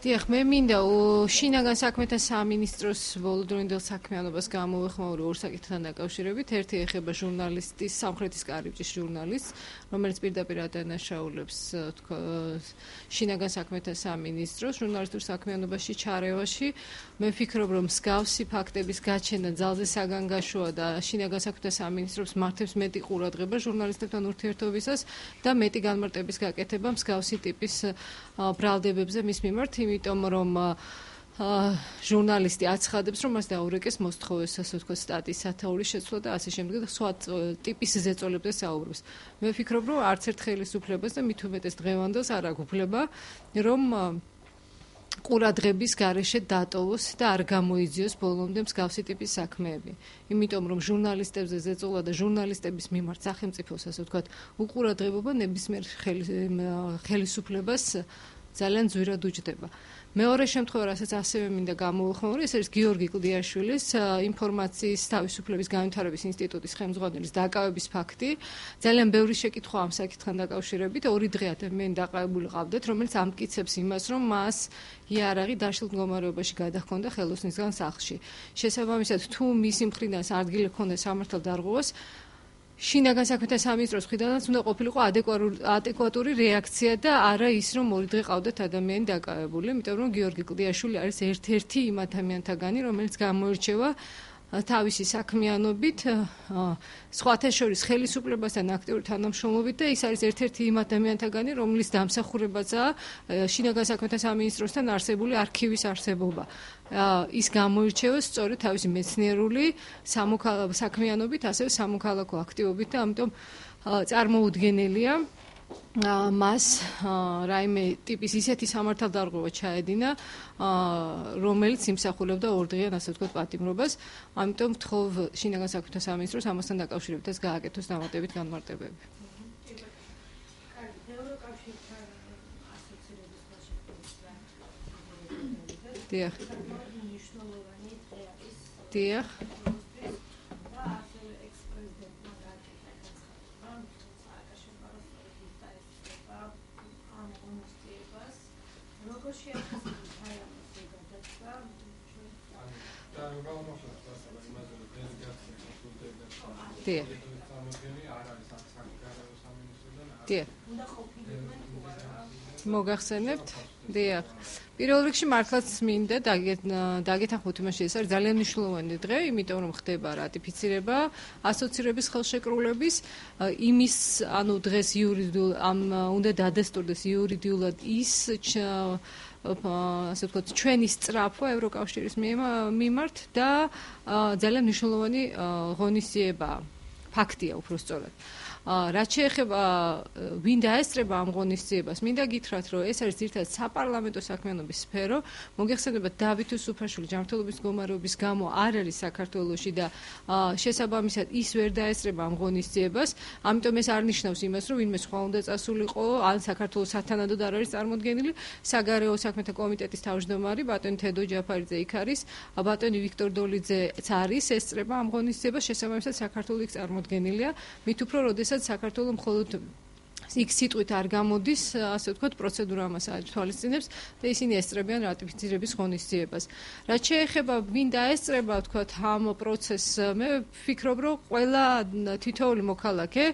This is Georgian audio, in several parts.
დიახ, მე მინდა შინაგან საქმეთა სამინისტროს ბოლოდროინდელ საქმიანობას გამოვეხმაურო ორ საკითხთან დაკავშირებით. ერთი ეხება ჟურნალისტის, სამხრეთის კარიბჭის ჟურნალისტს, რომელიც პირდაპირ ადანაშაულებს შინაგან საქმეთა სამინისტროს ჟურნალისტურ საქმიანობაში ჩარევაში. მე ვფიქრობ, რომ მსგავსი ფაქტების გაჩენა ძალზე საგანგაშოა და შინაგან საქმეთა სამინისტროს მართებს მეტი ყურადღება ჟურნალისტებთან ურთიერთობისას და მეტი განმარტების გაკეთება მსგავსი ტიპის ბრალდებებზე მის მიმართ, იმიტომ რომ ჟურნალისტი აცხადებს, რომ მას დაურეკეს მოსთხოვეს, ასე ვთქვათ, სტატიის სათაურის შეცვლა და ასე შემდეგ და სხვა ტიპის ზეწოლებზე საუბრობს. მე ვფიქრობ, რომ არც ერთ ხელისუფლებას და მით უმეტეს დღევანდელს არ აქვს უფლება, რომ ყურადღების გარეშე დატოვოს და არ გამოიძიოს ბოლომდე მსგავსი ტიპის საქმეები. იმიტომ რომ ჟურნალისტებზე ზეწოლა და ჟურნალისტების მიმართ სახელმწიფოს, ასე ვთქვათ, უყურადღებობა ნებისმიერ ხელისუფლებას ძალიან ძვირად უჯდება. მეორე შემთხვევა, რასაც ასევე მინდა გამოვიხმაურო, ეს არის გიორგი კლდიაშვილის ინფორმაციის თავისუფლების განვითარების ინსტიტუტის ხელმძღვანელის დაკავების ფაქტი. ძალიან ბევრი შეკითხვა ამ საკითხთან დაკავშირებით. 2 დღე ადამიანი დაკავებული ყავდათ, რომელიც ამტკიცებს იმას, რომ მას იარაღი დაშლილ მდგომარეობაში გადაჰქონდა ხელოსნისგან სახლში. შესაბამისად, თუ მისი მხრიდან ადგილი ჰქონდა სამართალდარღვევას, შინაგან საქმეთა სამინისტროს მხრიდანაც უნდა ყოფილიყო ადეკვატური რეაქცია და არა ის, რომ 2 დღე ყავდათ ადამიანი დაკავებული, იმიტომ რომ გიორგი კლდიაშვილი არის ერთ-ერთი იმ ადამიანთაგანი, რომელიც გამოირჩევა თავისი საქმიანობით, სხვათა შორის ხელისუფლებასთან აქტიური თანამშრომლობით და ის არის ერთ-ერთი იმ ადამიანთაგანი, რომლის დამსახურებაზაა შინაგან საქმეთა სამინისტროსთან არსებული არქივის არსებობა. ის გამოირჩევა სწორედ თავისი მეცნიერული საქმიანობით, ასევე სამოქალაქო აქტივობით და ამიტომ წარმოუდგენელია მას რაიმე ტიპის ისეთი სამართალდარღვევა ჩაედინა, რომელიც იმსახურებდა 2 დღიან, ასე ვთქვათ, პატიმრობას. ამიტომ ვთხოვ შინაგან საქმეთა სამინისტროს ამასთან დაკავშირებითაც გააკეთოს დამატებით განმარტებები. დიახ. დიახ. მოგახსენებთ? დიახ. პირველ რიგში მართლაც მინდა დაგეთანხმოთ იმაში, ეს არის ძალიან მნიშვნელოვანი დღე, იმიტომ რომ ხდება რატიფიცირება ასოცირების ხელშეკრულების, იმის, ანუ დღეს უნდა დადასტურდეს იურიდიულად ის ასე ვთქვათ, ჩვენი სწრაფვა ევროკავშირის მიმართ და ძალიან მნიშვნელოვანი ღონისძიებაა, ფაქტია უბრალოდ. რაც შეეხება ვინ დაესწრება ამ ღონისძიებას, მინდა გითხრათ, რომ ეს არის ძირითადად საპარლამენტო საქმიანობის სფერო. მოგეხსენებათ, დავით უსუფაშვილი ჯანმრთელობის მდგომარეობის გამო არ არის საქართველოში და შესაბამისად ის ვერ დაესწრება ამ ღონისძიებას. ამიტომ ეს არ ნიშნავს იმას, რომ ვინმე სხვა უნდა წასულიყო, ან საქართველოს სათანადოდ არ არის წარმოდგენილი. საგარეო საქმეთა კომიტეტის თავმჯდომარე ბატონი თედო ჯაფარიძე იქ არის, ბატონი ვიქტორ დოლიძეც არის, ესწრება ამ ღონისძიებას, შესაბამისად საქართველოს იქ წარმოდგენილია. მით უფრო როდესაც საქართველოს მხოლოდ იქ სიტყვით არ გამოდის, ასე ვთქვათ, პროცედურა ამას თვალისწინებს და ისინი ესწრებიან რატიფიცირების ღონისძიებას. რაც შეეხება ვინ დაესწრება, ვთქვათ, ამ პროცესს, მე ვფიქრობ, რომ ყველა თითოეული მოქალაქე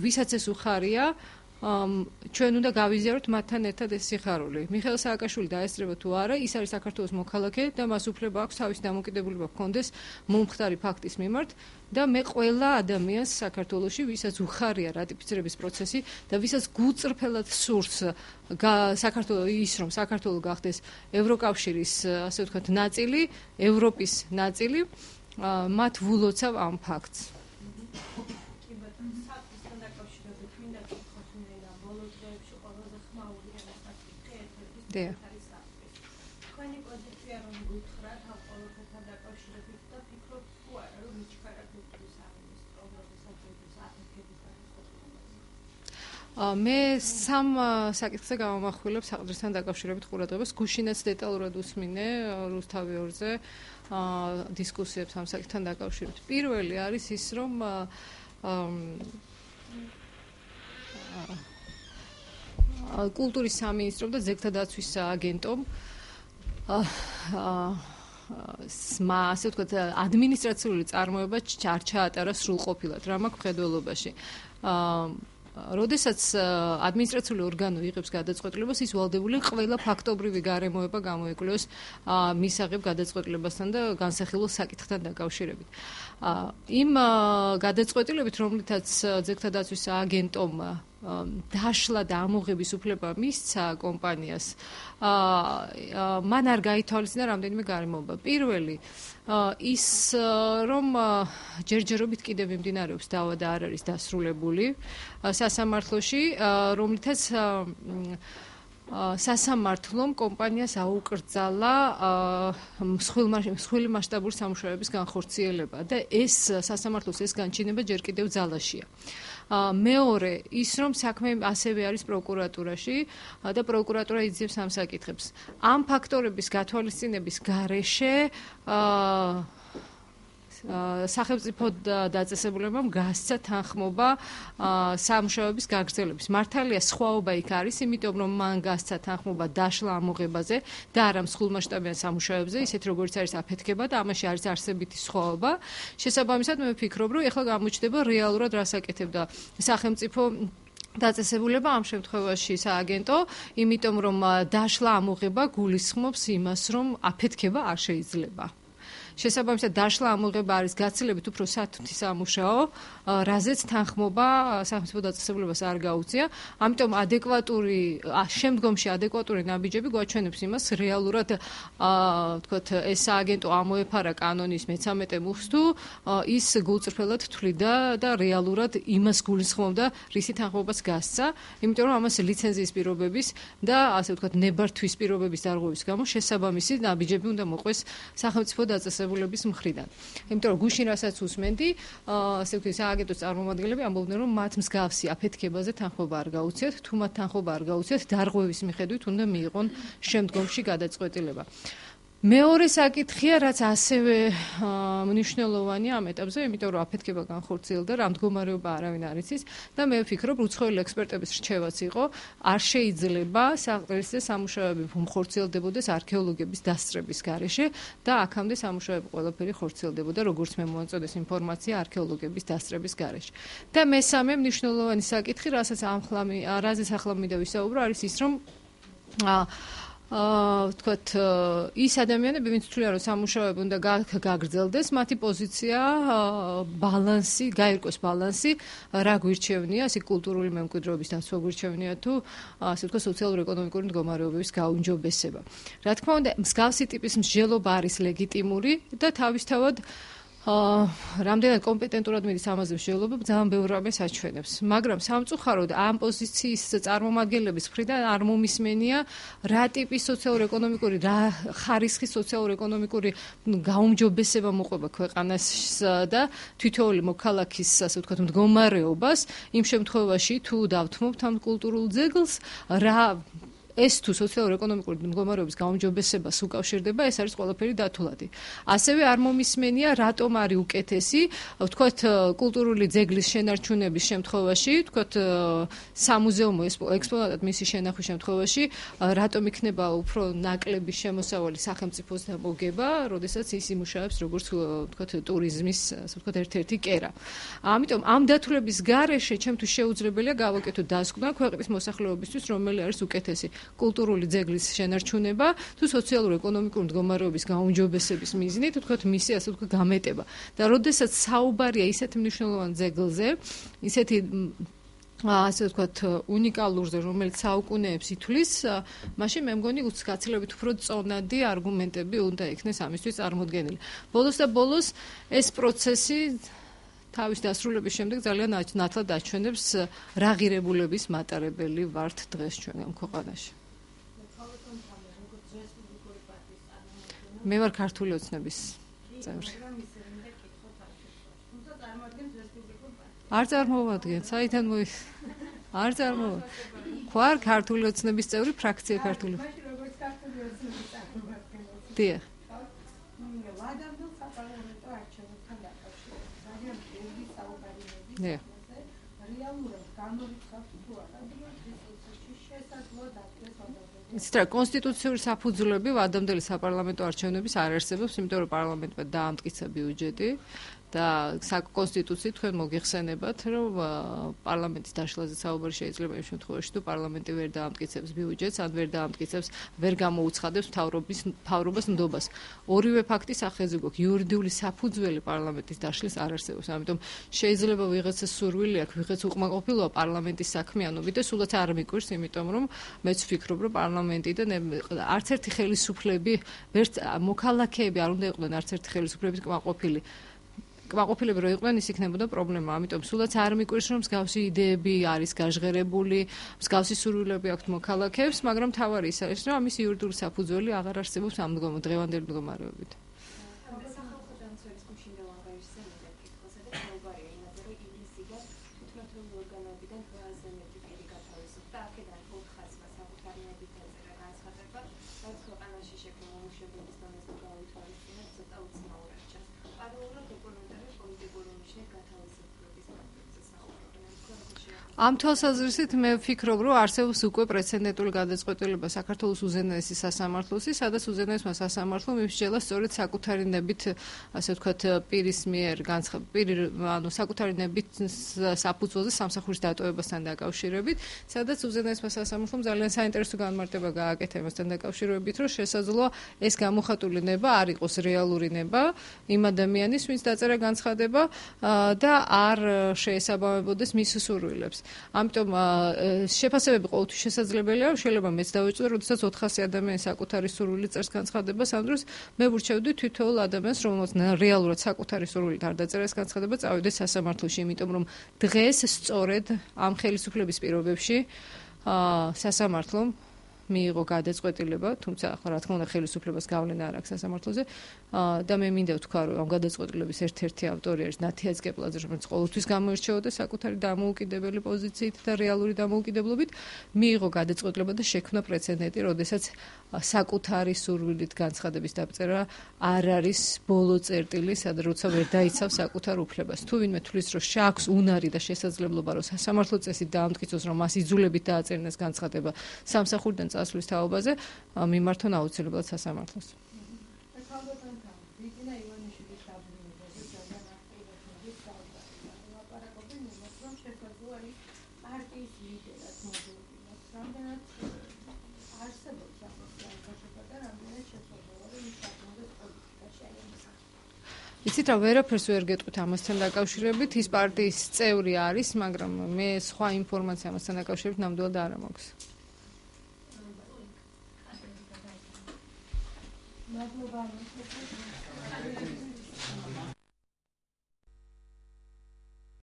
ვისაც ეს უხარია, ჩვენ უნდა გავიზიაროთ მათთან ერთად ეს სიხარული. მიხეილ სააკაშვილი დაესწრება თუ არა, ის არის საქართველოს მოქალაქე და მას უფლება აქვს თავისი დამოკიდებულება ჰქონდეს მომხდარი ფაქტის მიმართ და მე ყველა ადამიანს საქართველოში, ვისაც უხარია რატიფიცირების პროცესი და ვისაც გულწრფელად სურს საქართველოს რომ საქართველო გახდეს ევროკავშირის, ასე ვთქვათ, ნაწილი, ევროპის ნაწილი, მათ ვულოცავ ამ ფაქტს. თქვენი პოზიცია რომ გითხრათ ამ ყოველთან დაკავშირებით და ფიქრობთ თუ არა რომ მიჩქარებული სამინისტრო როდესაც აფეთქების განხორციელებას. მე სამ საკითხზე გამომახვილებ საყდრისთან დაკავშირებით ყურადღებას. გუშინაც დეტალურად უსმინე რუსთავი 2-ზე დისკუსიებს ამ საკითხთან დაკავშირებით. პირველი არის ის, რომ კულტურის სამინისტრომ და ძეგლთა დაცვის აგენტომ ასე ვთქვათ, ადმინისტრაციული წარმოება არ ჩაატარა სრულყოფილად, რა მაქვს მხედველობაში. როდესაც ადმინისტრაციული ორგანო იღებს გადაწყვეტილებას, ის ვალდებული ყველა ფაქტობრივი გარემოება გამოიკვლიოს მისაღებ გადაწყვეტილებასთან და განსახილულ საკითხთან დაკავშირებით. იმ გადაწყვეტილებით, რომლითაც ძეგლთა დაცვის აგენტომ დაშლა და ამოღების უფლება მისცა კომპანიას, მან არ გაითვალისწინა რამდენიმე გარემოება. პირველი ის რომ ჯერჯერობით კიდევ მიმდინარეობს დავა და არ არის დასრულებული სასამართლოში, რომლითაც სასამართლომ კომპანიას აუკრძალა მსხვილი მასშტაბური სამუშაოების განხორციელება და ეს სასამართლოს ეს განჩინება ჯერ კიდევ ძალაშია. მეორე ის რომ საქმე ასევე არის პროკურატურაში და პროკურატურა იძიებს ამ საკითხებს. ამ ფაქტორების გათვალისწინების გარეშე სახელმწიფო დაწესებულებამ გასცა თანხმობა სამუშაოების გაგრძელების. მართალია სხვაობა იქ არის, იმიტომ რომ მან გასცა თანხმობა დაშლა ამოღებაზე და არა მსხვილმასშტაბიან სამუშაოებზე, ისეთ როგორც არის აფეთქება და ამაში არის არსებითი სხვაობა. შესაბამისად, მე ვფიქრობ, რომ ეხლა გამოჩნდება რეალურად რას აკეთებდა სახელმწიფო დაწესებულება ამ შემთხვევაში სააგენტო, იმიტომ რომ დაშლა ამოღება გულისხმობს იმას, რომ აფეთქება არ შეიძლება. შესაბამისად დაშლა ამოღება არის გაცილებით უფრო სათუთი სამუშაო, რაზეც თანხმობა სახელმწიფო დაწესებულებას არ გაუწია. ამიტომ შემდგომში ადეკვატური ნაბიჯები გვაჩვენებს იმას, რეალურად ვთქვათ, ეს სააგენტო ამოეფარა კანონის მე-13 მუხს თუ ის გულწრფელად თვლიდა და რეალურად იმას გულისხმობდა, რისი თანხმობაც გასცა, იმიტომ რომ ამას ლიცენზიის პირობების და ასე ვთქვათ, ნებართვის პირობების დარღვევის გამო შესაბამისი ნაბიჯები უნდა მოყვეს სახელმწიფო დაწესებულების მხრიდან. იმიტომ რომ გუშინ რასაც უსმენდი, ასე ვთქვათ, სააგენტოს წარმომადგენლები ამბობდნენ, რომ მათ მსგავსი აფეთქებაზე თანხმობა არ გაუწიათ, თუ მათ თანხმობა არ გაუწიათ, დარღვევის მიხედვით უნდა მიიღონ შემდგომში გადაწყვეტილება. მეორე საკითხია, რაც ასევე მნიშვნელოვანია ამ ეტაპზე, იმიტომ რომ აფეთქება განხორციელდა, რა მდგომარეობა არავინ არ იცის და მე ვფიქრობ, უცხოელი ექსპერტების რჩევაც იყო, არ შეიძლება საყდრისი სამუშაოები ხორციელდებოდეს არქეოლოგების დასწრების გარეშე და აქამდე სამუშაოები ყველაფერი ხორციელდებოდა, როგორც მე მომწონდეს ინფორმაცია არქეოლოგების დასწრების გარეშე. და მესამე მნიშვნელოვანი საკითხი, რაზეც ახლა მინდა ვისაუბრო, არის ის, რომ ვთქვათ, ის ადამიანები, ვინც თვლიან, რომ სამუშაოები უნდა გაგრძელდეს, მათი პოზიცია ბალანსი, გაირკვეს ბალანსი, რა გვირჩევნია, ასე კულტურული მემკვიდრეობის დაცვა გვირჩევნია თუ ასე ვთქვათ, სოციალურ-ეკონომიკური მდგომარეობის გაუმჯობესება. რა თქმა უნდა, მსგავსი ტიპის მსჯელობა არის ლეგიტიმური და თავისთავად რამდენად კომპეტენტურად მიდის ამაზე მსჯელობა, ძალიან ბევრ რამეს აჩვენებს. მაგრამ სამწუხაროდ ამ პოზიციის წარმომადგენლების მხრიდან არ მომისმენია რა ტიპის სოციალურ-ეკონომიკური, რა ხარისხის სოციალურ-ეკონომიკური გაუმჯობესება მოყვება ქვეყანას და თითოეული მოქალაქის, ასე ვთქვათ, მდგომარეობას, იმ შემთხვევაში თუ დავთმობთ ამ კულტურულ ძეგლს, ეს თუ სოციალურ-ეკონომიკური მდგომარეობის გაუმჯობესებას უკავშირდება, ეს არის ყველაფერი დათვლადი. ასევე არ მომისმენია, რატომ არის უკეთესი, ვთქვათ, კულტურული ძეგლის შენარჩუნების შემთხვევაში, ვთქვათ, სამუზეუმო ექსპონატად მისი შენახვის შემთხვევაში, რატომ იქნება უფრო ნაკლები შემოსავალი სახელმწიფოს და მოგება, როდესაც ის იმუშავებს როგორც, ვთქვათ, ტურიზმის, ასე ვთქვათ, ერთ-ერთი კერა. ამიტომ ამ დათვლების გარეშე ჩემთვის შეუძლებელია გავაკეთო დასკვნა ქვეყნის მოსახლეობისთვის, რომელი არის უკეთესი. კულტურული ძეგლის შენარჩუნება თუ სოციალურ-ეკონომიკური მდგომარეობის გაუმჯობესების მიზნით, ვთქვათ, მისი ასე ვთქვათ გამეტება. და როდესაც საუბარია ისეთ მნიშვნელოვან ძეგლზე, ისეთი ასე ვთქვათ უნიკალურზე, რომელიც საუკუნეებს ითვლის, მაშინ მე მგონი გაცილებით უფრო წონადი არგუმენტები უნდა იქნეს ამისთვის წარმოდგენილი. ბოლოს და ბოლოს ეს პროცესი თავის დასრულების შემდეგ ძალიან ნათლად აჩვენებს რა ღირებულების მატარებელი ვართ დღეს ჩვენ ამ ქვეყანაში. მე ვარ ქართული ოცნების წევრი. არ წარმოვადგენ, საიდან არ წარმოვადგენ. ხوار ქართული ოცნების წევრი, ფრაქცია ქართული. დიახ. რეალურად განორიცხავს თუ არა, რომ ეს პროცესი შესაძლოა. იცით რა, კონსტიტუციური საფუძვლები ვადამდელი საპარლამენტო არჩევნების არ არსებობს, იმიტომ რომ პარლამენტმა დაამტკიცა ბიუჯეტი და საკონსტიტუციით თქვენ მოგიხსენებათ, რომ პარლამენტის დაშლაზე საუბარი შეიძლება იმ შემთხვევაში, თუ პარლამენტი ვერ დაამტკიცებს ბიუჯეტს, ან ვერ დაამტკიცებს, ვერ გამოუცხადებს მთავრობას ნდობას. ორივე ფაქტის ახეზე გვაქვს იურიდიული საფუძველი პარლამენტის დაშლის არ არსებობს. ამიტომ შეიძლება ვიღაცას სურვილი აქვს, ვიღაც უკმაყოფილოა პარლამენტის საქმიანობით და სულაც არ მიკვირს, იმიტომ რომ მეც ვფიქრობ, რომ პარლამენტიდან არც ერთი ხელისუფლები, ვერც მოქალაქეები არ უნდა იყვნენ არც ერთი ხელისუფლების კმაყოფილები რო იყვნენ, ის იქნებოდა პრობლემა. ამიტომ სულაც არ მიკვირს, რომ მსგავსი იდეები არის გაჟღერებული, მსგავსი სურვილები აქვთ მოქალაქეებს, მაგრამ თავარი ის არის, რომ ამის იურიდიული საფუძველი აღარ არსებობს ამ დღევანდელი მდგომარეობით. ამ თვალსაზრისით მე ვფიქრობ, რომ არსებობს უკვე პრეცედენტული გადაწყვეტილება საქართველოს უზენაესი სასამართლოსი, სადაც უზენაესმა სასამართლომ იმსჯელა სწორედ საკუთარი ნებით, ასე ვთქვათ, პირის მიერ საკუთარი ნებით საფუძველზე სამსახურის დატოვებასთან დაკავშირებით, სადაც უზენაესმა სასამართლომ ძალიან საინტერესო განმარტება გააკეთა იმასთან დაკავშირებით, რომ შესაძლოა ეს გამოხატული ნება არ იყოს რეალური ნება იმ ადამიანის, ვინც დაწერა განცხადება და არ შეესაბამებოდეს მის სურვილებს. ამიტომ შეფასებები ყოველთვის შესაძლებელია, შეიძლება მეც დავიწყო, როდესაც 400 ადამიანი საკუთარი სურვილი წერს განცხადებას, ამ დროს მე ვურჩევდი თითოეულ ადამიანს, რომელსაც რეალურად საკუთარი სურვილით არ დაწერა ეს განცხადება, წავიდეს სასამართლოში, იმიტომ რომ დღეს სწორედ ამ ხელისუფლების პირობებში სასამართლომ მიიღო გადაწყვეტილება, თუმცა ახლა რა თქმა უნდა ხელისუფლებას გავლენა არ აქვს სასამართლოზე და მე მინდა ვთქვა, რომ ამ გადაწყვეტილების ერთ-ერთი ავტორი არის ნათია ძგეპლაძე, რომელიც ყოველთვის გამოირჩეოდა საკუთარი დამოუკიდებელი პოზიციით და რეალური დამოუკიდებლობით, მიიღო გადაწყვეტილება და შექმნა პრეცედენტი, როდესაც საკუთარი სურვილით განცხადების დაწერა არ არის ბოლო წერტილი, სადაც როცა ვერ დაიცავს საკუთარ უფლებას. თუ ვინმე თვლის, რომ შეაქვს უნარი და შესაძლებლობა, რომ სასამართლო წესით დაამტკიცოს, რომ მას იძულებით დააწერინეს განცხადება სამსახურიდან წასვლის თაობაზე, მიმართონ აუცილებლად სასამართლოს. იცით რა, ვერაფერს ვერ გეტყვით ამასთან დაკავშირებით, ის პარტიის წევრი არის, მაგრამ მე სხვა ინფორმაცია ამასთან დაკავშირებით ნამდვილად არ მაქვს. Not